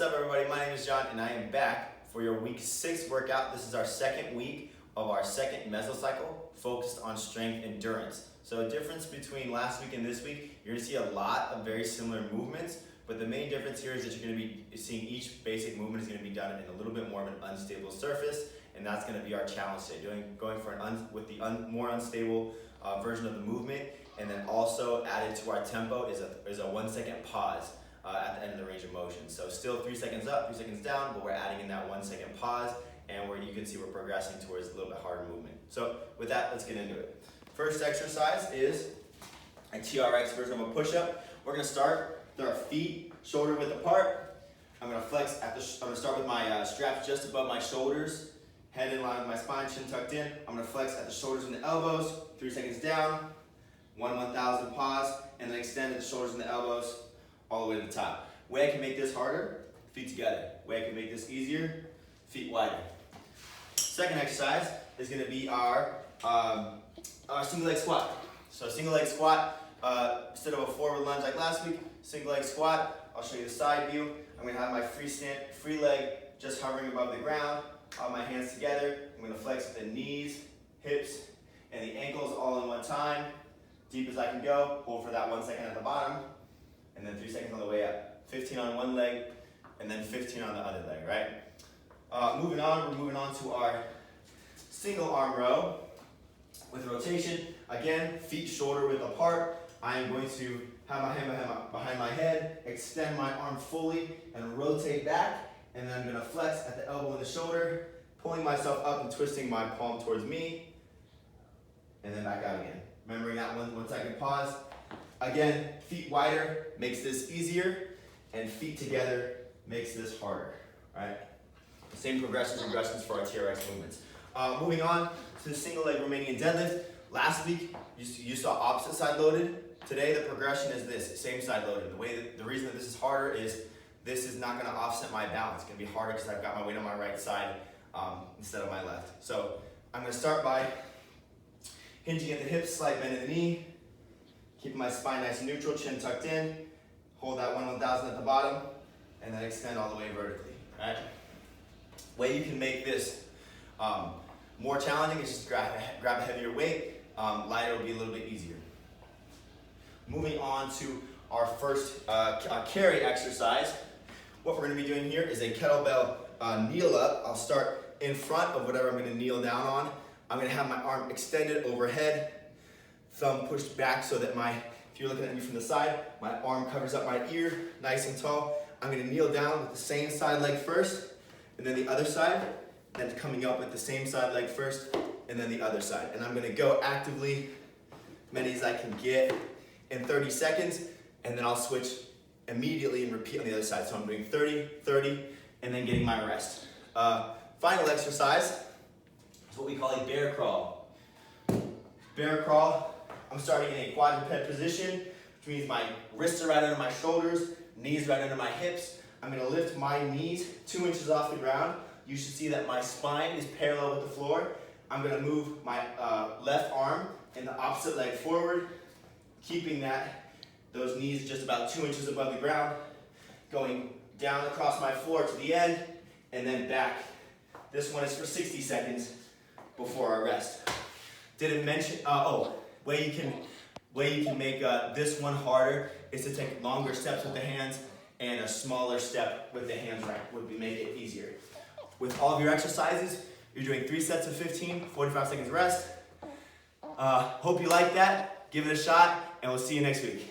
What's up, everybody? My name is John and I am back for your week 6 workout. This is our second week of our second mesocycle focused on strength endurance. So a difference between last week and this week, you're gonna see a lot of very similar movements, but the main difference here is that you're gonna be seeing each basic movement is gonna be done in a little bit more of an unstable surface, and that's gonna be our challenge today, going for more unstable version of the movement, and then also added to our tempo is a 1 second pause at the end of the range of motion. So still 3 seconds up, 3 seconds down, but we're adding in that 1 second pause, and where you can see we're progressing towards a little bit harder movement. So with that, let's get into it. First exercise is a TRX version of a push-up. We're gonna start with our feet shoulder width apart. I'm gonna flex I'm gonna start with my straps just above my shoulders, head in line with my spine, chin tucked in. I'm gonna flex at the shoulders and the elbows, 3 seconds down, 1/1000 pause, and then extend at the shoulders and the elbows all the way to the top. Way I can make this harder, feet together. Way I can make this easier, feet wider. Second exercise is gonna be our single leg squat. So single leg squat, instead of a forward lunge like last week, single leg squat. I'll show you the side view. I'm gonna have my free leg just hovering above the ground, all my hands together. I'm gonna flex with the knees, hips, and the ankles all in one time. Deep as I can go, hold for that 1 second at the bottom, and then 3 seconds on the way up. 15 on one leg, and then 15 on the other leg, right? Moving on, we're moving on to our single arm row with rotation. Again, feet shoulder width apart. I am going to have my hand behind my head, extend my arm fully, and rotate back, and then I'm gonna flex at the elbow and the shoulder, pulling myself up and twisting my palm towards me, and then back out again. Remembering that 1 second pause. Again, feet wider makes this easier, and feet together makes this harder, right? Same progressions for our TRX movements. Moving on to the single leg Romanian deadlift. Last week, you saw opposite side loaded. Today, the progression is this, same side loaded. The reason that this is harder is this is not gonna offset my balance. It's gonna be harder because I've got my weight on my right side instead of my left. So I'm gonna start by hinging at the hips, slight bend in the knee, keeping my spine nice and neutral, chin tucked in, hold that 1/1000 at the bottom, and then extend all the way vertically, right? Way you can make this more challenging is just grab a heavier weight, lighter will be a little bit easier. Moving on to our first carry exercise. What we're gonna be doing here is a kettlebell kneel up. I'll start in front of whatever I'm gonna kneel down on. I'm gonna have my arm extended overhead, thumb pushed back so that if you're looking at me from the side, my arm covers up my ear, nice and tall. I'm gonna kneel down with the same side leg first, and then the other side, then coming up with the same side leg first, and then the other side. And I'm gonna go actively, many as I can get in 30 seconds, and then I'll switch immediately and repeat on the other side. So I'm doing 30, 30, and then getting my rest. Final exercise is what we call a bear crawl. Bear crawl, I'm starting in a quadruped position, which means my wrists are right under my shoulders, knees right under my hips. I'm gonna lift my knees 2 inches off the ground. You should see that my spine is parallel with the floor. I'm gonna move my left arm and the opposite leg forward, keeping those knees just about 2 inches above the ground, going down across my floor to the end, and then back. This one is for 60 seconds before our rest. Didn't mention, way you can make this one harder is to take longer steps with the hands, and a smaller step with the hands would make it easier. With all of your exercises, you're doing 3 sets of 15, 45 seconds rest. Hope you like that. Give it a shot, and we'll see you next week.